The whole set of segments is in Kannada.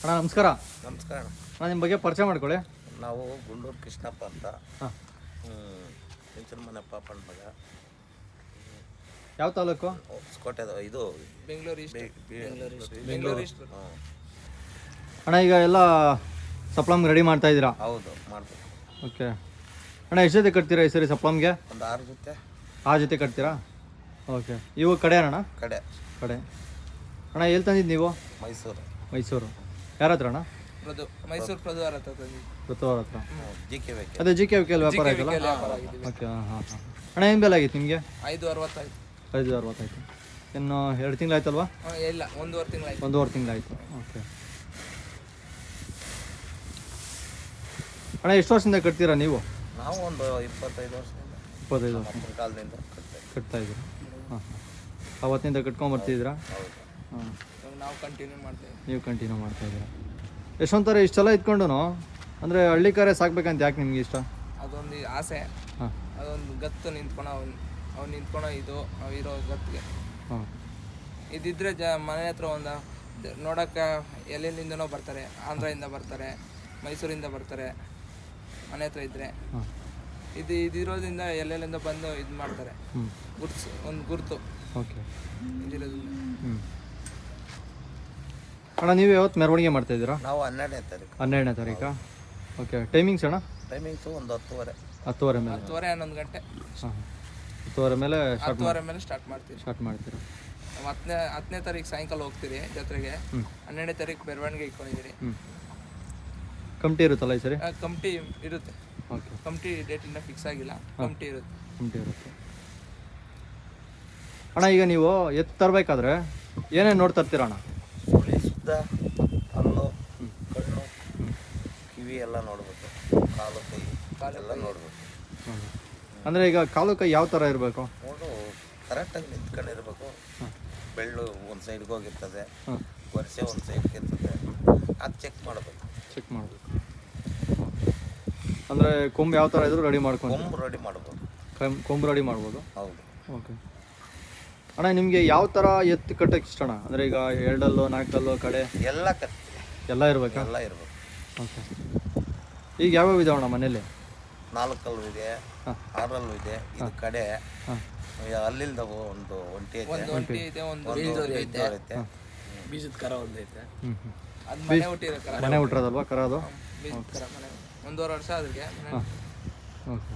ಅಣ್ಣ ನಮಸ್ಕಾರ. ನಮಸ್ಕಾರ. ಅಣ್ಣ ನಿಮ್ಮ ಬಗ್ಗೆ ಪರಿಚಯ ಮಾಡ್ಕೊಳ್ಳಿ. ನಾವು ಗುಂಡೂರು ಕೃಷ್ಣಪ್ಪ ಅಂತ. ಹಾಂ. ಹೆಂಚನ ಮನೆ ಪಾಪನ ಮಗ. ಯಾವ ತಾಲೂಕು? ಹೊಸಕೋಟೆ ಇದು ಬೆಂಗಳೂರು ಈಸ್ಟ್. ಅಣ್ಣ ಈಗ ಎಲ್ಲ ಸಪ್ಲಮ್ಗೆ ರೆಡಿ ಮಾಡ್ತಾ ಇದ್ದೀರಾ? ಹೌದು, ಮಾಡ್ಬೇಕು. ಓಕೆ ಅಣ್ಣ, ಎಷ್ಟು ಜೊತೆ ಕಟ್ತೀರಾ ಈ ಸರಿ ಸಪ್ಲಮ್ಗೆ? ಒಂದು 6 ಜೊತೆ. 6 ಜೊತೆ ಕಟ್ತೀರಾ? ಓಕೆ. ಇವು ಕಡೆ ಅಣ್ಣ? ಕಡೆ. ಅಣ್ಣ ಎಲ್ಲಿ ತಂದಿದ್ದು ನೀವು? ಮೈಸೂರು. ಯಾರ ಹತ್ರ ಅಣ್ಣ? ಮೈಸೂರು ಪ್ರದುವಾರ ಹತ್ರ ತಂದಿದ್ದು. ಪ್ರತುವಾರ ಹತ್ರ. GK ಬೇಕು. ಅದೇ GK ವೆಹಿಕಲ್ ವ್ಯಾಪಾರ ಆಯ್ತಲ್ಲ? ಓಕೆ. ಹಾಂ. ಅಣ್ಣ ಏನು ಬೆಲೆ ಆಗಿತ್ತು ನಿಮಗೆ? 5.60 ಆಯ್ತು. 5.60 ಆಯಿತು. ಇನ್ನು 2 ತಿಂಗಳಾಯ್ತಲ್ವಾ? ಇಲ್ಲ, 1.5 ತಿಂಗಳಾಯ್ತು. 1.5 ತಿಂಗಳಾಯಿತು. ಓಕೆ ಅಣ್ಣ, ಎಷ್ಟು ವರ್ಷದಿಂದ ಕಟ್ತೀರಾ ನೀವು? ನಾವು ಒಂದು 25 ವರ್ಷದಿಂದ. 25 ವರ್ಷ ನಮ್ಮ ಕಾಲದಿಂದ ಕಟ್ತಾ ಇದ್ದೀರಾ? ಹಾಂ. ಅವತ್ತಿಂದ ಕಟ್ಕೊಂಬರ್ತಿದ್ದೀರಾ? ಹೌದು. ಹಾಂ. ನಾವು ಕಂಟಿನ್ಯೂ ಮಾಡ್ತೇವೆ. ನೀವು ಕಂಟಿನ್ಯೂ ಮಾಡ್ತಾಯಿದ್ದೀರಾ? ಎಷ್ಟೊಂಥರ ಇಷ್ಟೆಲ್ಲ ಇದ್ಕೊಂಡು ಅಂದರೆ ಹಳ್ಳಿ ಕರೆ ಸಾಕ್ಬೇಕಂತ ಯಾಕೆ ನಿಮ್ಗೆ ಇಷ್ಟ? ಅದೊಂದು ಆಸೆ. ಹಾಂ. ಅದೊಂದು ಗತ್ತು ನಿಂತ್ಕೊಳೋ ಅವ್ನು ನಿಂತ್ಕೊಳೋ ಇದು ನಾವಿರೋ ಗತ್ತಿಗೆ. ಹಾಂ. ಇದಿದ್ರೆ ಮನೆ ಹತ್ರ ಒಂದು ನೋಡೋಕ್ಕೆ ಎಲ್ಲೆಲ್ಲಿಂದನೋ ಬರ್ತಾರೆ. ಆಂಧ್ರದಿಂದ ಬರ್ತಾರೆ, ಮೈಸೂರಿಂದ ಬರ್ತಾರೆ ಮನೆ ಹತ್ರ ಇದ್ದರೆ. ಹಾಂ. ಇದಿರೋದ್ರಿಂದ ಎಲ್ಲೆಲ್ಲಿಂದ ಬಂದು ಇದು ಮಾಡ್ತಾರೆ. ಒಂದು ಗುರುತು. ಓಕೆ. ಇದಿರೋದ್ರಿಂದ. ಅಣ್ಣ ನೀವು ಯಾವತ್ತು ಮೆರವಣಿಗೆ ಮಾಡ್ತಾಯಿದ್ದೀರಾ? ನಾವು 12ನೇ ತಾರೀಕು. 12ನೇ ತಾರೀಕಾ? ಓಕೆ. ಟೈಮಿಂಗ್ಸ್ ಅಣ್ಣ? ಟೈಮಿಂಗ್ಸು ಒಂದು 10:30. 10:30 ಮೇಲೆ. 10:30 11 ಗಂಟೆ. ಹಾಂ. 10:30 ಮೇಲೆ 10:30 ಮೇಲೆ ಸ್ಟಾರ್ಟ್ ಮಾಡ್ತೀವಿ. ಸ್ಟಾರ್ಟ್ ಮಾಡ್ತೀರಾ? ನಾವು 10ನೇ ತಾರೀಕು ಸಾಯಂಕಾಲ ಹೋಗ್ತೀರಿ ಜಾತ್ರೆಗೆ. 12ನೇ ತಾರೀಕು ಮೆರವಣಿಗೆ ಇಟ್ಕೊಂಡಿದ್ದೀರಿ. ಕಮಿಟಿ ಇರುತ್ತಲ್ಲ ಈ ಸರಿ? ಕಮಿಟಿ ಇರುತ್ತೆ. ಓಕೆ. ಕಮಿಟಿ ಡೇಟಿಂದ ಫಿಕ್ಸ್ ಆಗಿಲ್ಲ, ಕಮಿಟಿ ಇರುತ್ತೆ. ಅಣ್ಣ ಈಗ ನೀವು ಎತ್ತು ತರಬೇಕಾದ್ರೆ ಏನೇನು ನೋಡಿ ತರ್ತೀರ ಅಣ್ಣ? ಸುಳಿ, ಸುದ್ದ, ಹಲ್ಲು, ಕಣ್ಣು, ಕಿವಿ ಎಲ್ಲ ನೋಡಬೇಕು. ಕಾಲು, ಕೈ ಎಲ್ಲ ನೋಡಬೇಕು. ಅಂದರೆ ಈಗ ಕಾಲು ಕೈ ಯಾವ ಥರ ಇರಬೇಕು? ನೋಡು, ಕರೆಕ್ಟಾಗಿ ನಿಂತ್ಕೊಂಡಿರ್ಬೇಕು. ಬೆಳ್ಳು ಒಂದು ಸೈಡ್ಗೆ ಹೋಗಿರ್ತದೆ, ವರ್ಷೆ ಒಂದು ಸೈಡ್ಗೆ ಇರ್ತದೆ. ಅದು ಚೆಕ್ ಮಾಡಬೇಕು. ಅಂದರೆ ಕೊಂಬು ಯಾವ ಥರ ಇದ್ರೂ ರೆಡಿ ಮಾಡ್ಕೊಂಡು ಕೊಂಬು ರೆಡಿ ಮಾಡ್ಬೋದು. ಕೊಂಬು ರೆಡಿ ಮಾಡ್ಬೋದು. ಹೌದು. ಓಕೆ ಅಣ್ಣ, ನಿಮಗೆ ಯಾವ ಥರ ಎತ್ತು ಕಟ್ಟಕ್ಕೆ ಇಷ್ಟ ಅಣ್ಣ? ಅಂದರೆ ಈಗ 2 4 ಕಡೆ ಎಲ್ಲ ಕತ್ತಿ ಎಲ್ಲ ಇರಬೇಕಾ? ಎಲ್ಲ ಇರಬೇಕು. ಓಕೆ. ಈಗ ಯಾವ್ಯಾವ ಇದಾವಣ್ಣ ಮನೇಲಿ? 4 ಇದೆ, 6 ಇದೆ. ಇದು ಕಡೆ ಅಲ್ಲಿಂದ ಒಂದು ಒಂಟಿ ಐತೆ, ಒಂದು ಒಂಟಿ ಇದೆ, ಒಂದು ಐತೆ, ಬೀಜದ ಕರ ಒಂದೈತೆ. ಅದು ಮನೆ ಹುಟ್ಟಿರೋ ಕರ. ಮನೆ ಹುಟ್ಟಿರೋದಲ್ವಾ ಕರ ಅದು? ಬೀಜದ ಕರ ಮನೆ 1.5 ವರ್ಷ ಅದಕ್ಕೆ. ಓಕೆ.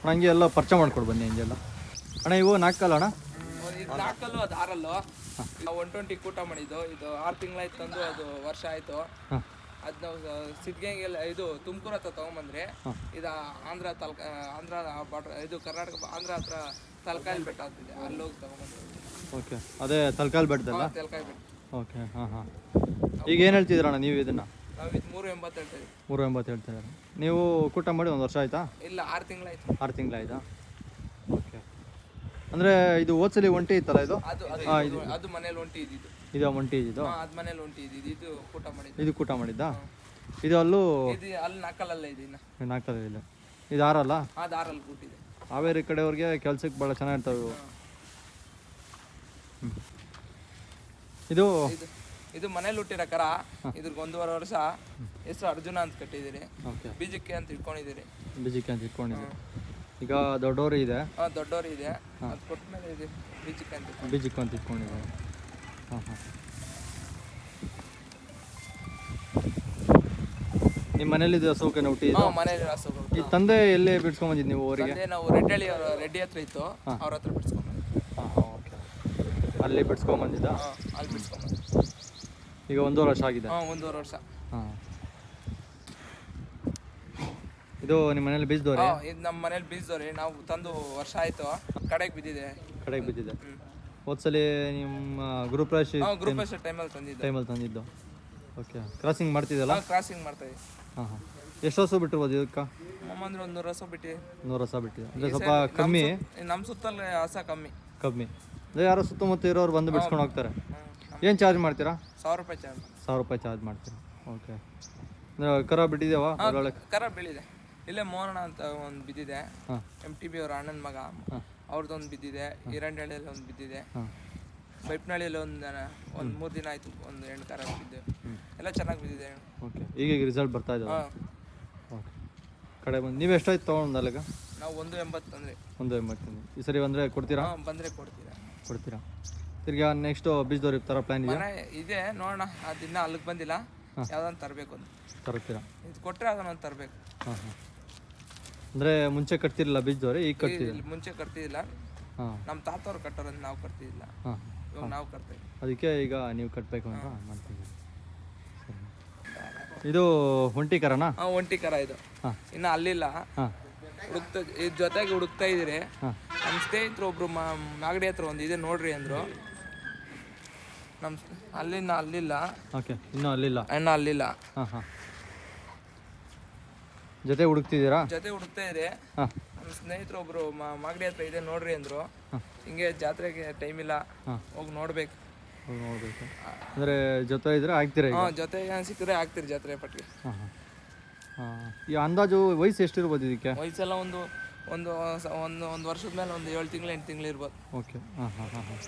ಹಂಗೆ ಎಲ್ಲ ಪರಿಚಯ ಮಾಡ್ಕೊಡು ಬನ್ನಿ ಹಿಂಗೆಲ್ಲ. ಅಣ್ಣ ಇವು 4 ಕಾಲು ಅಣ್ಣ? ಇದು 4 ಕಲ್ಲು, ಅದು 6 ಅಲ್ಲು. ನಾವು 120 ಕೂಟ ಮಾಡಿದ್ದು. ಇದು 6 ತಿಂಗಳಾಯ್ತು ತಂದು, ಅದು ವರ್ಷ ಆಯಿತು. ಅದು ನಾವು ಸಿದ್ಧಗಂಗೆಲ್ಲ ಇದು ತುಮಕೂರು ಹತ್ರ ತೊಗೊಂಬಂದ್ರೆ, ಇದು ಆಂಧ್ರ ಬಾರ್ಡ್ರ್, ಇದು ಕರ್ನಾಟಕ ಆಂಧ್ರ ಹತ್ರ ತಲಕಾಯಿ ಬೆಟ್ಟ ಆಗ್ತಿದೆ, ಅಲ್ಲಿ ಹೋಗಿ ತೊಗೊಂಬಂದ್ರೆ. ಓಕೆ. ಅದೇ ತಲಕಾಲ್ ಬೆಟ್ಟದಲ್ಲ? ತಲಕಾಯಿ ಬೆಟ್ಟ. ಓಕೆ. ಹಾಂ. ಈಗ ಏನು ಹೇಳ್ತಿದ್ದೀರಣ್ಣ ನೀವು ಇದನ್ನು? ನಾವು ಇದು 380 ಹೇಳ್ತೀವಿ. 380 ಹೇಳ್ತಿದ್ದಾರೆ. ನೀವು ಕೂಟ ಮಾಡಿ 1 ವರ್ಷ ಆಯಿತಾ? ಇಲ್ಲ, 6 ತಿಂಗಳಾಯ್ತು. 6 ತಿಂಗಳಾಯ್ತಾ? ಓಕೆ. ಅಂದರೆ ಇದು ಹೋದ್ಸಲಿ ಒಂಟಿ ಇತ್ತಲ್ಲ ಇದು? ಅದು ಮನೇಲಿ ಒಂಟಿ ಇದ್ದಿದ್ದು. ಇದು ಒಂಟಿ ಇದ್ದಿದ್ದು? ಅದು ಮನೇಲಿ ಒಂಟಿ ಇದ್ದಿದ್ದು. ಇದು ಕೂಟ ಮಾಡಿದ್ದು. ಇದು ಕೂಟ ಮಾಡಿದ್ದಾ? ಇದು ಅಲ್ಲೂ ಇದು ಅಲ್ಲಿ 4 ಕಲ್ಲಲ್ಲ, ಇದು ಇನ್ನು 4 ಕಾಲು ಇಲ್ಲ. ಇದು 6 ಅಲ್ಲ? ಅದು 6 ಅಲ್ಲಿ ಕೂಟಿದೆ. ಹಾವೇರಿ ಕಡೆಯವ್ರಿಗೆ ಕೆಲ್ಸಕ್ಕೆ ಭಾಳ ಚೆನ್ನಾಗಿರ್ತವೆ ಇವು. ಇದು ಮನೇಲಿ ಹುಟ್ಟಿರೋ ಕರ. ಇದ್ರಿಗೆ 1.5 ವರ್ಷ. ಹೆಸರು ಅರ್ಜುನ ಅಂತ ಕಟ್ಟಿದ್ದೀರಿ. ಓಕೆ. ಬೀಜಕ್ಕೆ ಅಂತ ಇಟ್ಕೊಂಡಿದ್ದೀರಿ. ಬೀಜಕ್ಕೆ ಅಂತ ಇಟ್ಕೊಂಡಿದ್ದೀರಿ. ಈಗ ದೊಡ್ಡವರು ಇದೆ? ದೊಡ್ಡವರು ಇದೆ. ಅದು ಕೊಟ್ಟ ಮೇಲೆ ಇದೆ ಬೀಜಕ್ಕೆ ಅಂತ ಇಟ್ಕೊಂಡಿದ್ದೀರಿ. ಹಾಂ. ನಿಮ್ಮ ಮನೇಲಿ ಹಸುಕೇನ ಹುಟ್ಟಿದ್ದು? ಮನೇಲಿ ಹಸು. ಈ ತಂದೆ ಎಲ್ಲೇ ಬಿಡ್ಸ್ಕೊಂಬಂದಿದ್ದು ನೀವು ಊರಿಗೆ? ನಾವು ರೆಡ್ಡಿ ಹತ್ರ ಇತ್ತು, ಅವ್ರ ಹತ್ರ ಬಿಡ್ಸ್ಕೊಂಬಂದಿದ್ದು. ಓಕೆ. ಅಲ್ಲಿ ಬಿಡ್ಸ್ಕೊಂಬಂದಿದ್ದ? ಅಲ್ಲಿ ಬಿಡ್ಸ್ಕೊಂಬಂದಿದ್ದು. ಈಗ 1.5 ವರ್ಷ ಆಗಿದೆ? 1.5 ವರ್ಷ. ಹಾಂ. ಇದು ನಿಮ್ಮ ಮನೇಲಿ ಬೀಜದವ್ರೆ? ಇದು ನಮ್ಮ ಮನೇಲಿ ಬೀಜದವ್ರಿ. ನಾವು ತಂದು ವರ್ಷ ಆಯಿತು, ಕಡೆಗೆ ಬಿದ್ದಿದೆ. ಹೋದ್ಸಲಿ ನಿಮ್ಮ ಗೃಹಪ್ರವೇಶ ಟೈಮಲ್ಲಿ ತಂದಿದ್ದು. ಓಕೆ. ಕ್ರಾಸಿಂಗ್ ಮಾಡ್ತಿದ್ದಲ್ಲ? ಕ್ರಾಸಿಂಗ್ ಮಾಡ್ತಾಯಿದ್ವಿ. ಹಾಂ. ಎಷ್ಟು ಹಸು ಬಿಟ್ಟಿರ್ಬೋದು ಇದಕ್ಕೆ? ಅಂದ್ರೆ 100 ಹಸು ಬಿಟ್ಟು. 100 ಹಸ ಬಿಟ್ಟಿದೆ ಅಂದರೆ ಸ್ವಲ್ಪ ಕಮ್ಮಿ. ನಮ್ಮ ಸುತ್ತಲ್ಲಿ ಹಸ ಕಮ್ಮಿ. ಅಂದರೆ ಯಾರೋ ಸುತ್ತಮುತ್ತ ಇರೋರು ಬಂದು ಬಿಡ್ಸ್ಕೊಂಡು ಹೋಗ್ತಾರೆ. ಏನು ಚಾರ್ಜ್ ಮಾಡ್ತೀರಾ? 1000 ರೂಪಾಯಿ ಚಾರ್ಜ್. 1000 ರೂಪಾಯಿ ಚಾರ್ಜ್ ಮಾಡ್ತೀರಾ? ಓಕೆ. ಕರ ಬಿಟ್ಟಿದ್ದೇವಾ? ಕರ ಬೀಳಿದೆ. ಇಲ್ಲೇ ಮೋಹನ ಅಂತ ಒಂದು ಬಿದ್ದಿದೆ. MTB ಅವ್ರ ಅಣ್ಣನ ಮಗ, ಅವ್ರದ್ದೊಂದು ಬಿದ್ದಿದೆ. ಹಿರಂಡಳ್ಳಿಯಲ್ಲಿ ಒಂದು ಬಿದ್ದಿದೆ. ಬೈಪ್ನಳ್ಳಿಯಲ್ಲಿ ಒಂದು 3 ದಿನ ಆಯಿತು, ಒಂದು ಹೆಣ್ಣು ಕರ ಬಿದ್ದಿದೆ. ಎಲ್ಲ ಚೆನ್ನಾಗಿ ಬಿದ್ದಿದೆ ಹೆಣ್ಣು. ಓಕೆ, ಈಗ ರಿಸಲ್ಟ್ ಬರ್ತಾ ಇದ್ದಾವೆ. ಹಾಂ, ಓಕೆ, ಕಡೆ ಬಂದು ನೀವು ಎಷ್ಟಾಯ್ತು ತೊಗೊಂಡು ಅಲ್ಲಿಗ? ನಾವು 1.80 ಅಂದರೆ 1.80. ಈ ಸರಿ ಬಂದರೆ ಕೊಡ್ತೀರಾ? ಹಾಂ, ಬಂದರೆ ಕೊಡ್ತೀರಾ. ತಿರ್ಗಿ ನೆಕ್ಸ್ಟು ಬೀಜದವ್ರು ಇರ್ತಾರ ಪ್ಲ್ಯಾನ್ ಇದೆಯಾ? ಮನೆ ಇದೆ ನೋಡೋಣ, ಅದು ಇನ್ನೂ ಅಲ್ಲಿಗೆ ಬಂದಿಲ್ಲ. ಯಾವುದನ್ನು ತರಬೇಕು ಅಂತ ತರ್ತೀರಾ? ಇದು ಕೊಟ್ಟರೆ ಅದನ್ನೊಂದು ತರಬೇಕು. ಹಾಂ ಹಾಂ, ಅಂದರೆ ಮುಂಚೆ ಕಟ್ತಿರಲಿಲ್ಲ ಬೀಜದವ್ರೆ, ಈಗ ಕಟ್ತಿದ್ದೀರಾ? ಮುಂಚೆ ಕಟ್ತಿದ್ದಿಲ್ಲ, ಹಾಂ ನಮ್ಮ ತಾತವ್ರು ಕಟ್ಟೋರಂತ ನಾವು ಕಟ್ತಿದ್ದಿಲ್ಲ. ಹಾಂ, ಇವಾಗ ನಾವು ಕಟ್ತೇವೆ. ಅದಕ್ಕೆ ಈಗ ನೀವು ಕಟ್ಟಬೇಕು ಅಂತ ಮಾಡ್ತಿದ್ದೀವಿ. ಇದು ಒಂಟಿ ಕರನಾ? ಹಾಂ, ಒಂಟಿ ಕರ ಇದು. ಹಾಂ ಇನ್ನು ಅಲ್ಲಿಲ್ಲ, ಹಾಂ ಇದ್ರ ಜೊತೆಗೆ ಹುಡುಕ್ತಾ ಇದ್ದೀರಿ. ಹಾಂ ನಮ್ಮ ಸ್ನೇಹಿತರು ಒಬ್ರು ಮಾಗಡಿ ಹತ್ರ ಒಂದು ಇದೆ ನೋಡ್ರಿ ಅಂದರು. ನಮ್ಮ ಅಲ್ಲಿಲ್ಲ. ಓಕೆ, ಇನ್ನೂ ಅಲ್ಲಿಲ್ಲ. ಅಲ್ಲಿಲ್ಲ. ಹಾಂ ಹಾಂ, ಜೊತೆ ಹುಡುಕ್ತಿದ್ದೀರಾ? ಜೊತೆ ಹುಡುಕ್ತಾ ಇದೆ. ಹಾಂ, ನಮ್ಮ ಸ್ನೇಹಿತರು ಒಬ್ರು ಮಾಗಡಿ ಹತ್ರ ಇದೆ ನೋಡ್ರಿ ಅಂದರು. ಹಾಂ. ಹಿಂಗೆ ಜಾತ್ರೆಗೆ ಟೈಮ್ ಇಲ್ಲ, ಹಾಂ, ಹೋಗಿ ನೋಡ್ಬೇಕು. ನೋಡ್ಬೇಕು ಅಂದರೆ ಜೊತೆ ಇದ್ರೆ ಆಗ್ತೀರಾ ಈಗ? ಹಾಂ, ಜೊತೆಗೆ ಸಿಕ್ಕರೆ ಆಗ್ತೀರಿ ಜಾತ್ರೆ ಪಟ್ಟಿಗೆ. ಹಾಂ ಹಾಂ ಹಾಂ. ಈ ಅಂದಾಜು ವಯಸ್ಸು ಎಷ್ಟಿರ್ಬೋದು ಇದಕ್ಕೆ? ವಯಸ್ಸೆಲ್ಲ ಒಂದು ವರ್ಷದ ಮೇಲೆ ಒಂದು 7 ತಿಂಗಳು 8 ತಿಂಗಳು ಇರ್ಬೋದು. ಓಕೆ, ಹಾಂ ಹಾಂ ಹಾಂ ಹಾಂ.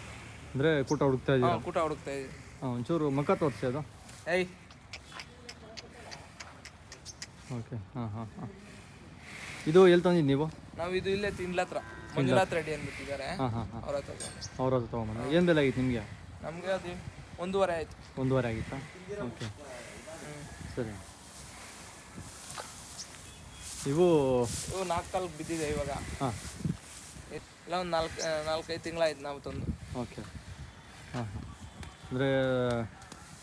ಅಂದರೆ ಕೂಟ ಹುಡುಕ್ತಾ ಇದ್ದೀರಾ? ಹಾಂ, ಕೂಟ ಹುಡುಕ್ತಾ ಇದ್ದೀವಿ. ಹಾಂ, ಒಂಚೂರು ಮುಖ ತೋರಿಸಿ ಅದು. ಏಯ್, ಓಕೆ, ಹಾಂ ಹಾಂ ಹಾಂ. ಇದು ಎಲ್ಲಿ ತಂದಿದ್ದು ನೀವು? ನಾವು ಇದು ಇಲ್ಲೇ ತಿಂಡ್ಲ ಹತ್ರ ಮಂಜುನಾಥ್ ರೆಡ್ಡಿ ಅಂದ್ಬಿಟ್ಟಿದ್ದಾರೆ, ಹಾಂ ಹಾಂ ಹಾಂ, ಅವ್ರ ಹತ್ರ. ಅವ್ರ ಹತ್ರ ತೊಗೊಂಬಂದ. ಏನು ಬೆಲೆ ಆಗಿತ್ತು ನಿಮಗೆ? ನಮಗೆ ಅದು 1.5 ಆಯಿತು. 1.5 ಆಗಿತ್ತಾ? ಓಕೆ, ಸರಿ. ಇವು 4 ಕಾಲಿಗೆ ಬಿದ್ದಿದೆ ಇವಾಗ. ಹಾಂ, ಎಲ್ಲ ಒಂದು 4-5 ತಿಂಗಳಾಯ್ತು ನಾವು ತಂದು. ಓಕೆ, ಹಾಂ ಹಾಂ. ಅಂದರೆ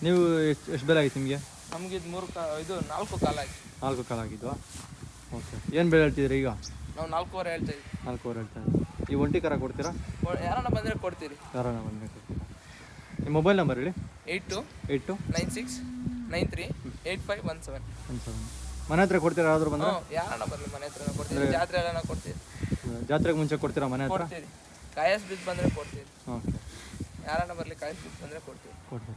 ನೀವು ಎಷ್ಟು ಬೆಲೆ ಆಗಿತ್ತು ನಿಮಗೆ? ನಮಗೆ ಇದು 4 ಕಾಲ ಆಯ್ತು. 4 ಕಾಲ ಆಗಿದ್ವಾ? ಓಕೆ, ಏನು ಬೆಲೆ ಹೇಳ್ತಿದ್ದೀರಿ ಈಗ? ನಾವು 4.5 ಹೇಳ್ತಾ ಇದ್ವಿ. 4.5 ಹೇಳ್ತಾ ಇದ್ದೀವಿ. ಈ ಒಂಟಿ ಕರ ಕೊಡ್ತೀರಾ? ಯಾರನ್ನ ಬಂದರೆ ಕೊಡ್ತೀರಿ. ಯಾರನ್ನ ಬಂದರೆ ಕೊಡ್ತೀರಾ? ನಿಮ್ಮ ಮೊಬೈಲ್ ನಂಬರ್ ಹೇಳಿ. 8296938517. ಮನೆ ಹತ್ರ ಕೊಡ್ತೀರಾ ಯಾರಾದರೂ ಬಂದರೆ? ಯಾರನ್ನ ಬರಲಿ ಮನೆ ಹತ್ರ ಕೊಡ್ತೀವಿ. ಜಾತ್ರೆ ಎಲ್ಲ ಕೊಡ್ತೀವಿ. ಜಾತ್ರೆಗೆ ಮುಂಚೆ ಕೊಡ್ತೀರಾ ಮನೆ ಹತ್ರ? ಕೊಡ್ತೀವಿ. ಕಾಯಸ್ ಬಿದ್ದು ಬಂದರೆ ಕೊಡ್ತೀವಿ. ಓಕೆ, ಯಾರನ್ನ ಬರಲಿ ಕಾಯಸ್ ಬಿದ್ದು ಬಂದರೆ ಕೊಡ್ತೀವಿ. ಓಕೆ.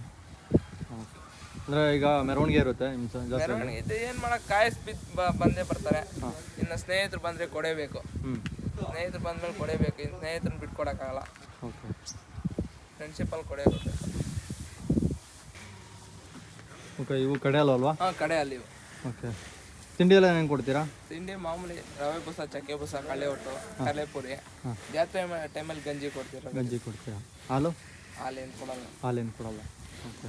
ಅಂದರೆ ಈಗ ಮೆರವಣಿಗೆ ಇರುತ್ತೆ ನಿಮ್ಮ ಜಾತ್ರೆ? ಮೆರವಣಿಗೆ ಇದೆ, ಏನು ಮಾಡೋಕೆ, ಕಾಯಸ್ ಬಿದ್ದು ಬಂದೇ ಬರ್ತಾರೆ. ಇನ್ನು ಸ್ನೇಹಿತರು ಬಂದರೆ ಕೊಡೇಬೇಕು. ಸ್ನೇಹಿತರು ಬಂದಮೇಲೆ ಕೊಡೇಬೇಕು. ಇನ್ನು ಸ್ನೇಹಿತರನ್ನ ಬಿಟ್ಕೊಡೋಕ್ಕಾಗಲ್ಲ. ಓಕೆ, ಫ್ರೆಂಡ್ಶಿಪ್ಪಲ್ಲಿ ಕೊಡೇಬೇಕು. ಓಕೆ. ಇವು ಕಡೆ ಅಲ್ವಾ? ಹಾಂ, ಕಡೆ ಅಲ್ಲಿ ಇವು. ಓಕೆ. ತಿಂಡಿ ಎಲ್ಲ ಏನು ಕೊಡ್ತೀರಾ? ತಿಂಡಿ ಮಾಮೂಲಿ ರವೆ ಬೂಸ, ಚಕ್ಕೆ ಬೂಸ, ಕಡಲೆ ಒಟ್ಟು, ಕಡಲೆಪುರಿ. ಜಾತ್ರೆ ಟೈಮಲ್ಲಿ ಗಂಜಿ ಕೊಡ್ತೀರಾ? ಗಂಜಿ ಕೊಡ್ತೀರಾ? ಹಾಲು? ಹಾಲೇನು ಕೊಡಲ್ಲ. ಹಾಲೇನು ಕೊಡಲ್ಲ. ಓಕೆ.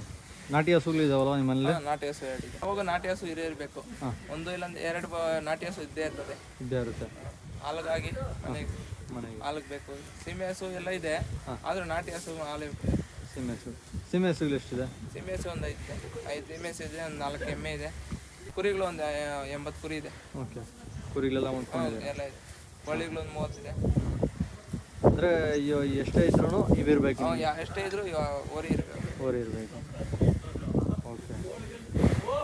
ನಾಟಿ ಹಸುಗಳು ಇದಾವಲ್ಲ ನಿಮ್ಮಲ್ಲಿ? ನಾಟಿ ಹಸು 2 ಇದೆ. ಅವಾಗ ನಾಟಿ ಹಸು ಇರಬೇಕು. ಒಂದು ಇಲ್ಲ 2 ನಾಟಿ ಹಸು ಇದ್ದೇ ಇರ್ತದೆ. ಇದ್ದೇ ಇರುತ್ತೆ. ಹಾಲಿಗಾಗಿ ಮನೆಗೆ ಹಾಲಿಗೆ ಬೇಕು. ಸೀಮೆ ಹಸು ಎಲ್ಲ ಇದೆ, ಆದರೂ ನಾಟಿ ಹಸು ಹಾಲು. ಸೀಮೆ ಹಸುಗಳು ಎಷ್ಟಿದೆ? ಸೀಮೆ ಹಸು ಒಂದು 5 ಸೀಮೆ ಹಸು ಇದೆ, ಒಂದು 4 ಎಮ್ಮೆ ಇದೆ. ಕುರಿಗಳು ಒಂದು 80 ಕುರಿ ಇದೆ. ಓಕೆ, ಕುರಿಗಳೆಲ್ಲ ಒಂದು ಎಲ್ಲ ಇದೆ. ಕೋಳಿಗಳು ಒಂದು 30 ಇದೆ. ಅಂದರೆ ಎಷ್ಟೇ ಇದ್ರೂ ಇವಿರಬೇಕು? ಎಷ್ಟೇ ಇದ್ರೂ ಓರಿ ಇರಬೇಕು. ಓಕೆ.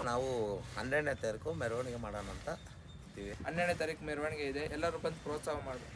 ನಾವು 12ನೇ ತಾರೀಕು ಮೆರವಣಿಗೆ ಮಾಡೋಣ ಅಂತ ಇದ್ದೀವಿ. 12ನೇ ತಾರೀಕು ಮೆರವಣಿಗೆ ಇದೆ. ಎಲ್ಲರೂ ಬಂದು ಪ್ರೋತ್ಸಾಹ ಮಾಡಬೇಕು.